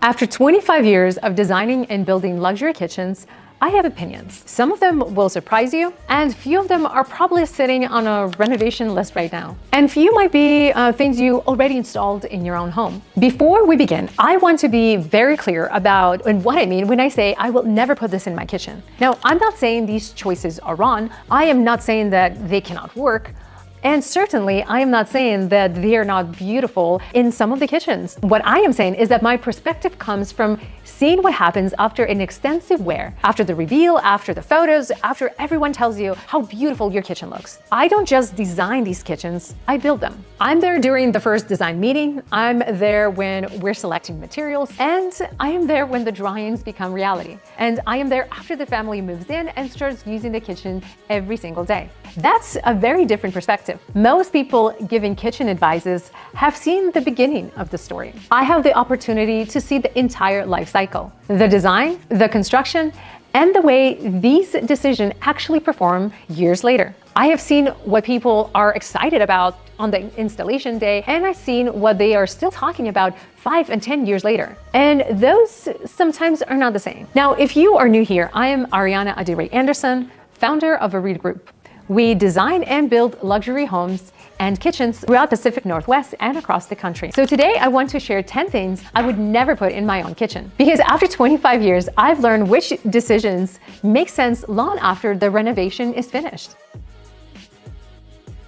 After 25 years of designing and building luxury kitchens, I have opinions. Some of them will surprise you, and few of them are probably sitting on a renovation list right now. And few might be things you already installed in your own home. Before we begin, I want to be very clear about what I mean when I say I will never put this in my kitchen. Now, I'm not saying these choices are wrong. I am not saying that they cannot work. And certainly, I am not saying that they are not beautiful in some of the kitchens. What I am saying is that my perspective comes from seeing what happens after an extensive wear, after the reveal, after the photos, after everyone tells you how beautiful your kitchen looks. I don't just design these kitchens, I build them. I'm there during the first design meeting, I'm there when we're selecting materials, and I am there when the drawings become reality. And I am there after the family moves in and starts using the kitchen every single day. That's a very different perspective. Most people giving kitchen advices have seen the beginning of the story. I have the opportunity to see the entire life cycle, the design, the construction, and the way these decisions actually perform years later. I have seen what people are excited about on the installation day, and I've seen what they are still talking about 5 and 10 years later. And those sometimes are not the same. Now, if you are new here, I am Ariana Adireh Anderson, founder of ARIID Group. We design and build luxury homes and kitchens throughout the Pacific Northwest and across the country. So today I want to share 10 things I would never put in my own kitchen. Because after 25 years, I've learned which decisions make sense long after the renovation is finished.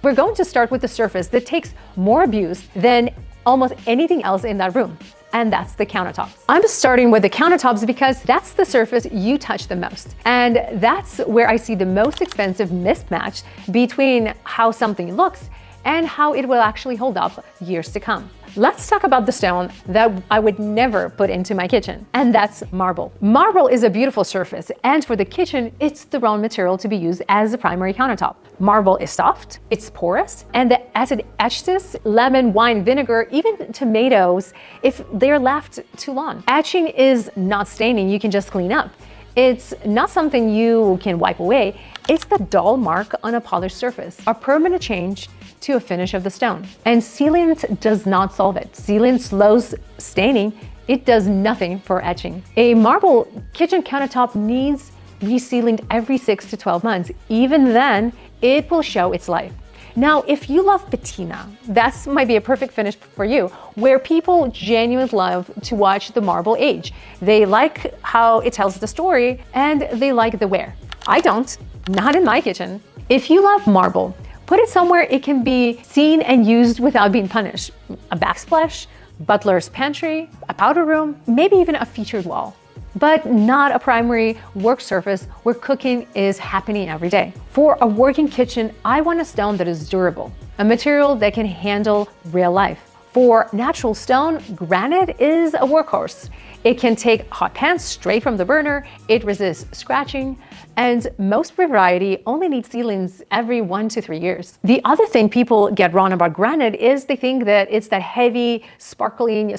We're going to start with the surface that takes more abuse than almost anything else in that room. And that's the countertops. I'm starting with the countertops because that's the surface you touch the most. And that's where I see the most expensive mismatch between how something looks and how it will actually hold up years to come. Let's talk about the stone that I would never put into my kitchen, and that's marble. Marble is a beautiful surface, and for the kitchen, it's the wrong material to be used as a primary countertop. Marble is soft, it's porous, and the acid etches lemon, wine, vinegar, even tomatoes if they're left too long. Etching is not staining you can just clean up. It's not something you can wipe away. It's the dull mark on a polished surface, a permanent change to a finish of the stone. And sealant does not solve it. Sealant slows staining. It does nothing for etching. A marble kitchen countertop needs resealing every 6 to 12 months. Even then, it will show its life. Now, if you love patina, that might be a perfect finish for you, where people genuinely love to watch the marble age. They like how it tells the story, and they like the wear. I don't, not in my kitchen. If you love marble, put it somewhere it can be seen and used without being punished. A backsplash, butler's pantry, a powder room, maybe even a featured wall. But not a primary work surface where cooking is happening every day. For a working kitchen, I want a stone that is durable, a material that can handle real life. For natural stone, granite is a workhorse. It can take hot pans straight from the burner, it resists scratching, and most variety only needs sealings every 1 to 3 years. The other thing people get wrong about granite is they think that it's that heavy, sparkling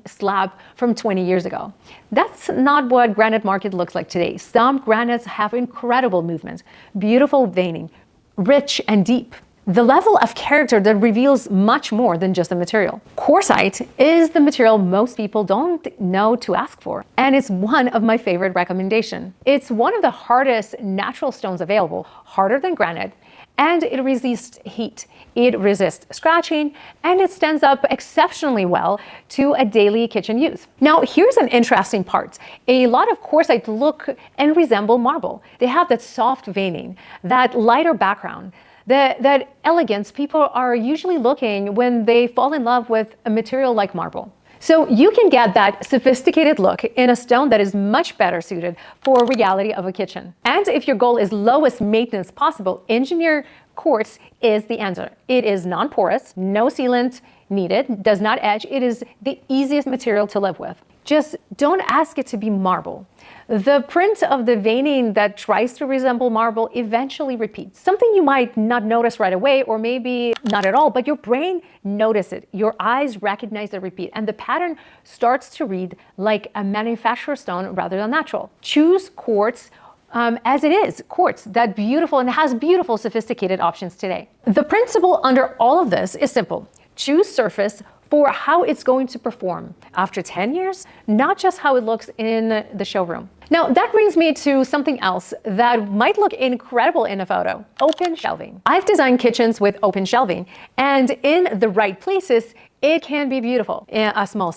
slab from 20 years ago. That's not what granite market looks like today. Some granites have incredible movement, beautiful veining, rich and deep. The level of character that reveals much more than just a material. Quartzite is the material most people don't know to ask for, and it's one of my favorite recommendations. It's one of the hardest natural stones available, harder than granite, and it resists heat. It resists scratching, and it stands up exceptionally well to a daily kitchen use. Now, here's an interesting part. A lot of quartzite look and resemble marble. They have that soft veining, that lighter background, that elegance people are usually looking when they fall in love with a material like marble. So you can get that sophisticated look in a stone that is much better suited for reality of a kitchen. And if your goal is lowest maintenance possible, engineered quartz is the answer. It is non-porous, no sealant needed, does not etch. It is the easiest material to live with. Just don't ask it to be marble. The print of the veining that tries to resemble marble eventually repeats. Something you might not notice right away, or maybe not at all, but your brain notices it. Your eyes recognize the repeat, and the pattern starts to read like a manufactured stone rather than natural. Choose quartz as it is, quartz, that beautiful and has beautiful sophisticated options today. The principle under all of this is simple. Choose surface for how it's going to perform after 10 years, not just how it looks in the showroom. Now, that brings me to something else that might look incredible in a photo: open shelving. I've designed kitchens with open shelving, and in the right places, it can be beautiful. In a small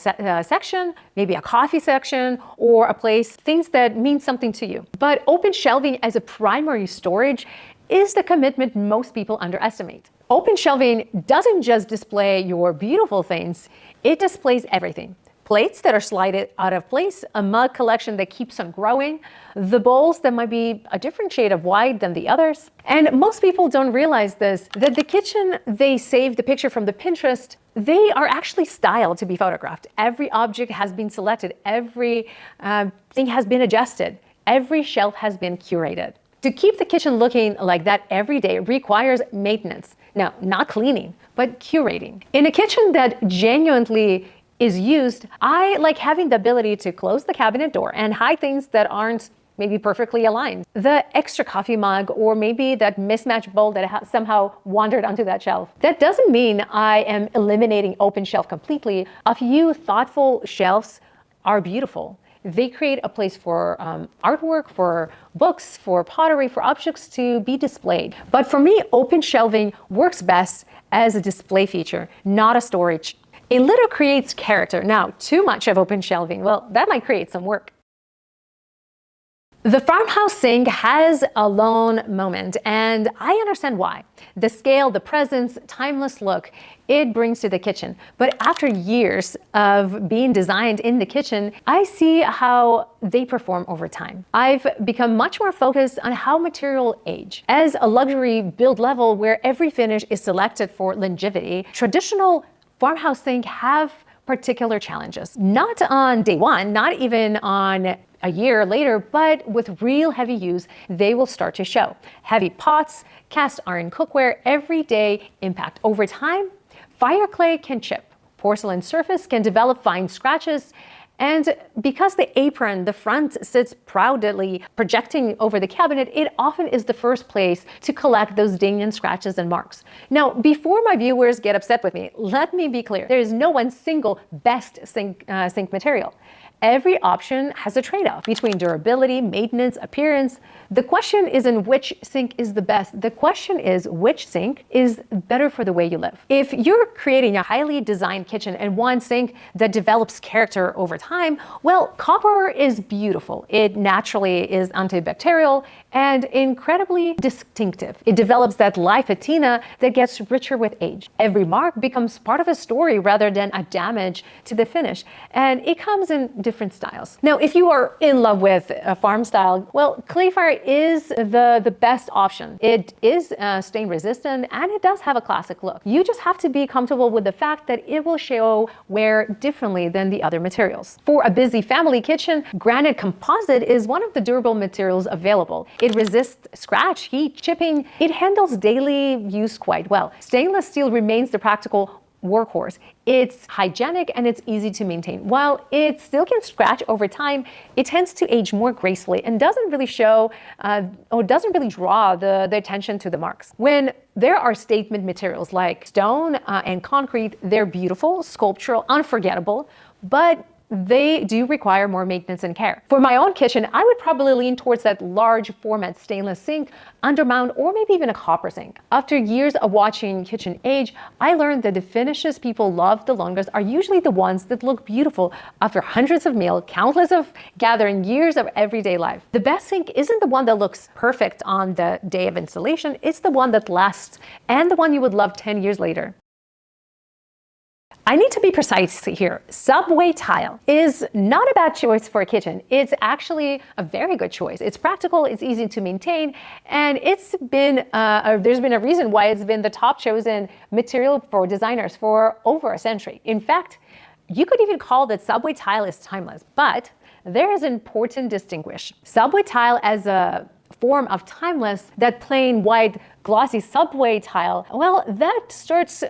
section, maybe a coffee section, or a place, things that mean something to you. But open shelving as a primary storage is the commitment most people underestimate. Open shelving doesn't just display your beautiful things, it displays everything. Plates that are slided out of place, a mug collection that keeps on growing, the bowls that might be a different shade of white than the others. And most people don't realize this, that the kitchen they saved the picture from the Pinterest, they are actually styled to be photographed. Every object has been selected, every thing has been adjusted, every shelf has been curated. To keep the kitchen looking like that every day requires maintenance. Now, not cleaning, but curating. In a kitchen that genuinely is used, I like having the ability to close the cabinet door and hide things that aren't maybe perfectly aligned. The extra coffee mug, or maybe that mismatched bowl that somehow wandered onto that shelf. That doesn't mean I am eliminating open shelf completely. A few thoughtful shelves are beautiful. They create a place for artwork, for books, for pottery, for objects to be displayed. But for me, open shelving works best as a display feature, not a storage. A little creates character. Now, too much of open shelving, well, that might create some work. The Farmhouse sink has a lone moment, and I understand why. The scale, the presence, timeless look it brings to the kitchen. But after years of being designed in the kitchen, I see how they perform over time. I've become much more focused on how material age. As a luxury build level where every finish is selected for longevity, traditional Farmhouse sink have particular challenges. Not on day one, not even on a year later, but with real heavy use, they will start to show. Heavy pots, cast iron cookware, everyday impact. Over time, fire clay can chip. Porcelain surface can develop fine scratches. And because the apron, the front, sits proudly projecting over the cabinet, it often is the first place to collect those ding and scratches and marks. Now, before my viewers get upset with me, let me be clear. There is no one single best sink material. Every option has a trade-off between durability, maintenance, appearance. The question isn't which sink is the best. The question is which sink is better for the way you live. If you're creating a highly designed kitchen and one sink that develops character over time, well, copper is beautiful. It naturally is antibacterial and incredibly distinctive. It develops that life patina that gets richer with age. Every mark becomes part of a story rather than a damage to the finish. And it comes in different styles. Now, if you are in love with a farm style, well, clay fire is the best option. It is stain resistant and it does have a classic look. You just have to be comfortable with the fact that it will show wear differently than the other materials. For a busy family kitchen, granite composite is one of the durable materials available. It resists scratch, heat, chipping. It handles daily use quite well. Stainless steel remains the practical workhorse. It's hygienic and it's easy to maintain. While it still can scratch over time, it tends to age more gracefully and doesn't really show or doesn't really draw the attention to the marks. When there are statement materials like stone and concrete, they're beautiful, sculptural, unforgettable, but they do require more maintenance and care. For my own kitchen, I would probably lean towards that large format stainless sink, undermount, or maybe even a copper sink. After years of watching kitchen age, I learned that the finishes people love the longest are usually the ones that look beautiful after hundreds of meals, countless of gathering, years of everyday life. The best sink isn't the one that looks perfect on the day of installation, it's the one that lasts and the one you would love 10 years later. I need to be precise here. Subway tile is not a bad choice for a kitchen. It's actually a very good choice. It's practical, it's easy to maintain, and it's been there's been a reason why it's been the top chosen material for designers for over a century. In fact, you could even call that subway tile is timeless, but there is an important distinguish. Subway tile as a form of timeless, that plain white glossy subway tile, well, that starts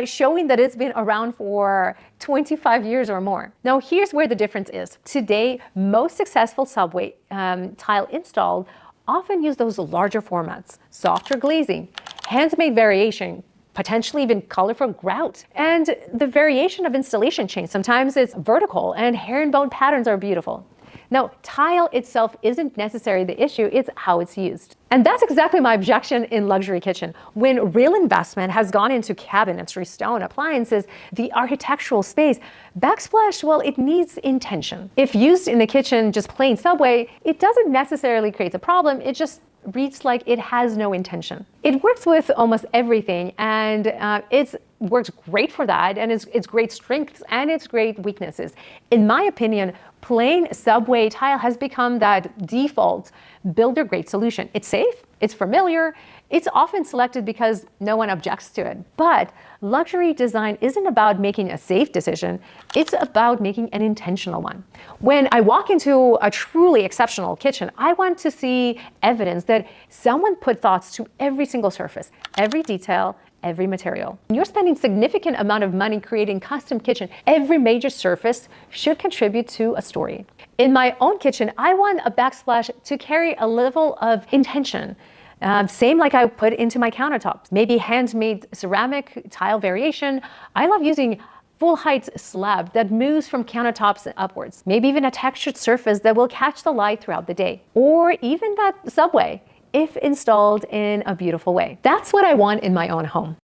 showing that it's been around for 25 years or more. Now, here's where the difference is. Today, most successful subway tile installed often use those larger formats, softer glazing, handmade variation, potentially even colorful grout. And the variation of installation change. Sometimes it's vertical and herringbone patterns are beautiful. Now, tile itself isn't necessarily the issue, it's how it's used. And that's exactly my objection in luxury kitchen. When real investment has gone into cabinetry, stone, appliances, the architectural space, backsplash, well, it needs intention. If used in the kitchen, just plain subway, it doesn't necessarily create a problem, it just reads like it has no intention. It works with almost everything, and it works great for that, and it's great strengths and it's great weaknesses. In my opinion, plain subway tile has become that default builder grade solution. It's safe, it's familiar, it's often selected because no one objects to it. But luxury design isn't about making a safe decision, it's about making an intentional one. When I walk into a truly exceptional kitchen, I want to see evidence that someone put thoughts to every single surface, every detail, every material. When you're spending significant amount of money creating custom kitchen, every major surface should contribute to a story. In my own kitchen, I want a backsplash to carry a level of intention. Same like I put into my countertops. Maybe handmade ceramic tile variation. I love using full height slab that moves from countertops upwards. Maybe even a textured surface that will catch the light throughout the day. Or even that subway, if installed in a beautiful way. That's what I want in my own home.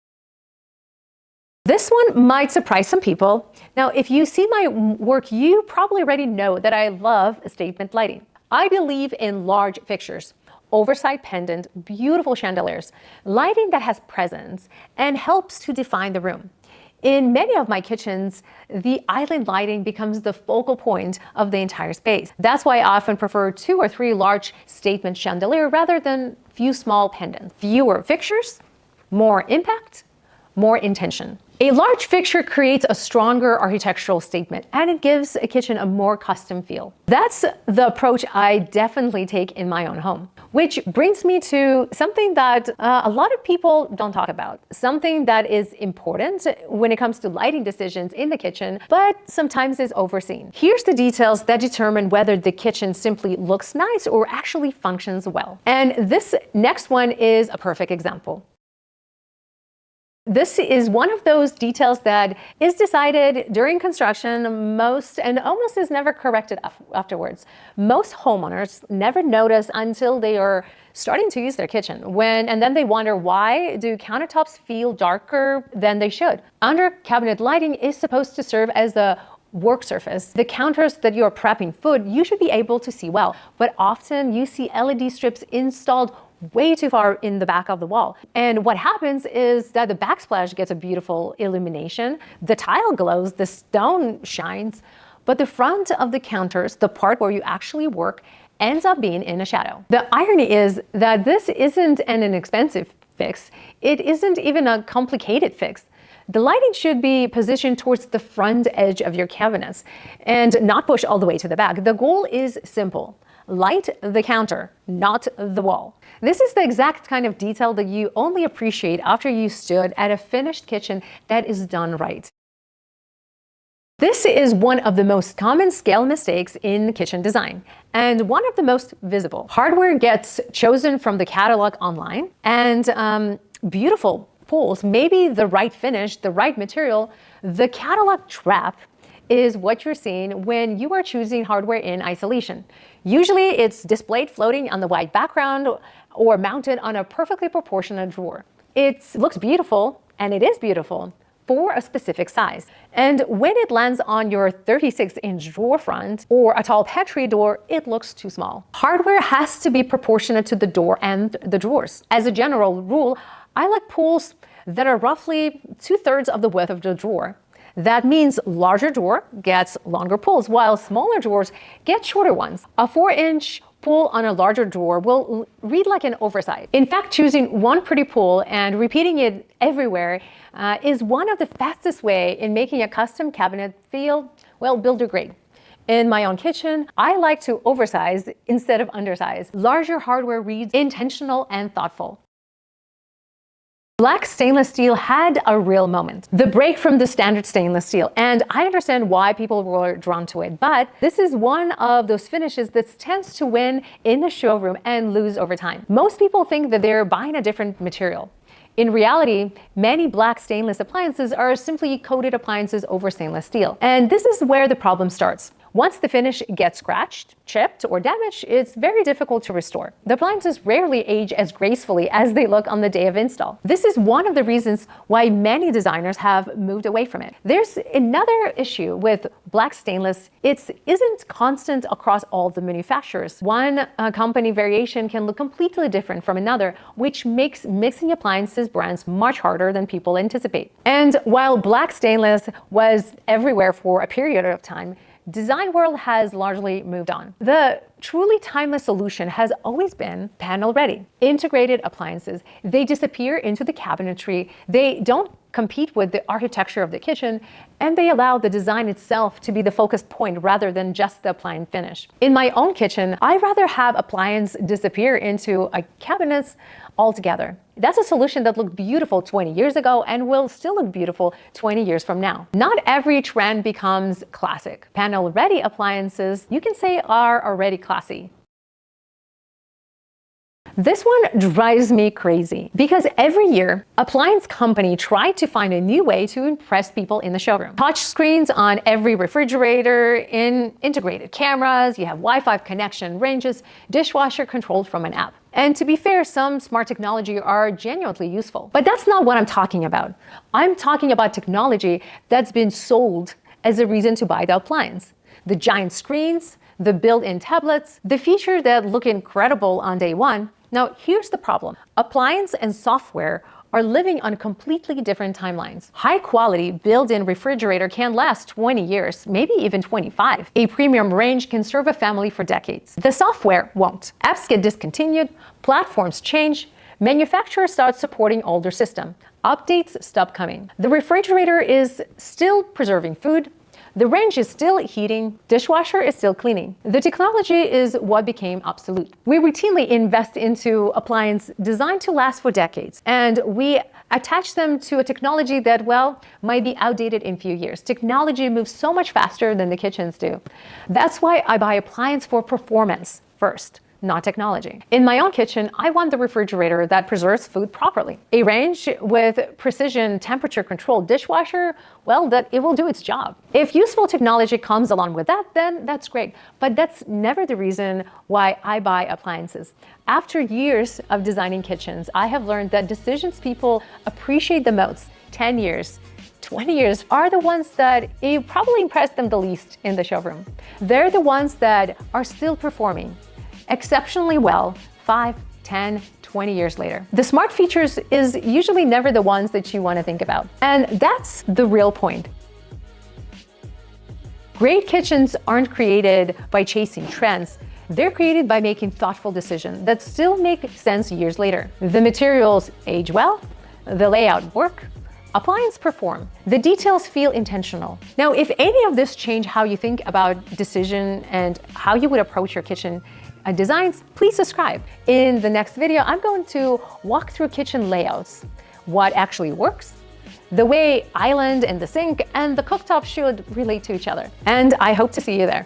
This one might surprise some people. Now, if you see my work, you probably already know that I love statement lighting. I believe in large fixtures, oversized pendant, beautiful chandeliers, lighting that has presence and helps to define the room. In many of my kitchens, the island lighting becomes the focal point of the entire space. That's why I often prefer 2 or 3 large statement chandelier rather than few small pendants. Fewer fixtures, more impact, more intention. A large fixture creates a stronger architectural statement and it gives a kitchen a more custom feel. That's the approach I definitely take in my own home. Which brings me to something that a lot of people don't talk about. Something that is important when it comes to lighting decisions in the kitchen, but sometimes is overseen. Here's the details that determine whether the kitchen simply looks nice or actually functions well. And this next one is a perfect example. This is one of those details that is decided during construction almost is never corrected afterwards. Most homeowners never notice until they are starting to use their kitchen. And then they wonder, why do countertops feel darker than they should? Under cabinet lighting is supposed to serve as the work surface. The counters that you're prepping food, you should be able to see well, but often you see LED strips installed way too far in the back of the wall. And what happens is that the backsplash gets a beautiful illumination, the tile glows, the stone shines, but the front of the counters, the part where you actually work, ends up being in a shadow. The irony is that this isn't an inexpensive fix. It isn't even a complicated fix. The lighting should be positioned towards the front edge of your cabinets and not push all the way to the back. The goal is simple. Light the counter, not the wall. This is the exact kind of detail that you only appreciate after you stood at a finished kitchen that is done right. This is one of the most common scale mistakes in kitchen design and one of the most visible. Hardware gets chosen from the catalog online and beautiful pulls, maybe the right finish, the right material. The catalog trap is what you're seeing when you are choosing hardware in isolation. Usually it's displayed floating on the white background or mounted on a perfectly proportionate drawer. It looks beautiful, and it is beautiful, for a specific size. And when it lands on your 36-inch drawer front or a tall pantry door, it looks too small. Hardware has to be proportionate to the door and the drawers. As a general rule, I like pulls that are roughly 2/3 of the width of the drawer. That means larger drawer gets longer pulls, while smaller drawers get shorter ones. A 4-inch pull on a larger drawer will read like an oversight. In fact, choosing one pretty pull and repeating it everywhere is one of the fastest way in making a custom cabinet feel, well, builder grade. In my own kitchen, I like to oversize instead of undersize. Larger hardware reads intentional and thoughtful. Black stainless steel had a real moment. The break from the standard stainless steel, and I understand why people were drawn to it, but this is one of those finishes that tends to win in the showroom and lose over time. Most people think that they're buying a different material. In reality, many black stainless appliances are simply coated appliances over stainless steel. And this is where the problem starts. Once the finish gets scratched, chipped, or damaged, it's very difficult to restore. The appliances rarely age as gracefully as they look on the day of install. This is one of the reasons why many designers have moved away from it. There's another issue with black stainless. It isn't constant across all the manufacturers. One company variation can look completely different from another, which makes mixing appliances brands much harder than people anticipate. And while black stainless was everywhere for a period of time, design world has largely moved on. The truly timeless solution has always been panel ready. Integrated appliances, they disappear into the cabinetry. They don't compete with the architecture of the kitchen, and they allow the design itself to be the focus point rather than just the appliance finish. In my own kitchen, I'd rather have appliance disappear into a cabinets altogether. That's a solution that looked beautiful 20 years ago and will still look beautiful 20 years from now. Not every trend becomes classic. Panel-ready appliances, you can say, are already classy. This one drives me crazy because every year, appliance companies try to find a new way to impress people in the showroom. Touch screens on every refrigerator, integrated cameras, you have Wi-Fi connection ranges, dishwasher controlled from an app. And to be fair, some smart technology are genuinely useful. But that's not what I'm talking about. I'm talking about technology that's been sold as a reason to buy the appliance. The giant screens, the built-in tablets, the features that look incredible on day one. Now, here's the problem. Appliance and software are living on completely different timelines. High quality built-in refrigerator can last 20 years, maybe even 25. A premium range can serve a family for decades. The software won't. Apps get discontinued, platforms change, manufacturers start supporting older systems. Updates stop coming. The refrigerator is still preserving food, the range is still heating, dishwasher is still cleaning. The technology is what became obsolete. We routinely invest into appliances designed to last for decades, and we attach them to a technology that, well, might be outdated in a few years. Technology moves so much faster than the kitchens do. That's why I buy appliance for performance first, not technology. In my own kitchen, I want the refrigerator that preserves food properly. A range with precision temperature control dishwasher, well, that it will do its job. If useful technology comes along with that, then that's great. But that's never the reason why I buy appliances. After years of designing kitchens, I have learned that decisions people appreciate the most, 10 years, 20 years, are the ones that you probably impress them the least in the showroom. They're the ones that are still performing exceptionally well 5, 10, 20 years later. The smart features is usually never the ones that you want to think about. And that's the real point. Great kitchens aren't created by chasing trends. They're created by making thoughtful decisions that still make sense years later. The materials age well, the layout work, appliance perform. The details feel intentional. Now, if any of this change how you think about decision and how you would approach your kitchen designs, please subscribe. In the next video, I'm going to walk through kitchen layouts, what actually works, the way island and the sink and the cooktop should relate to each other. And I hope to see you there.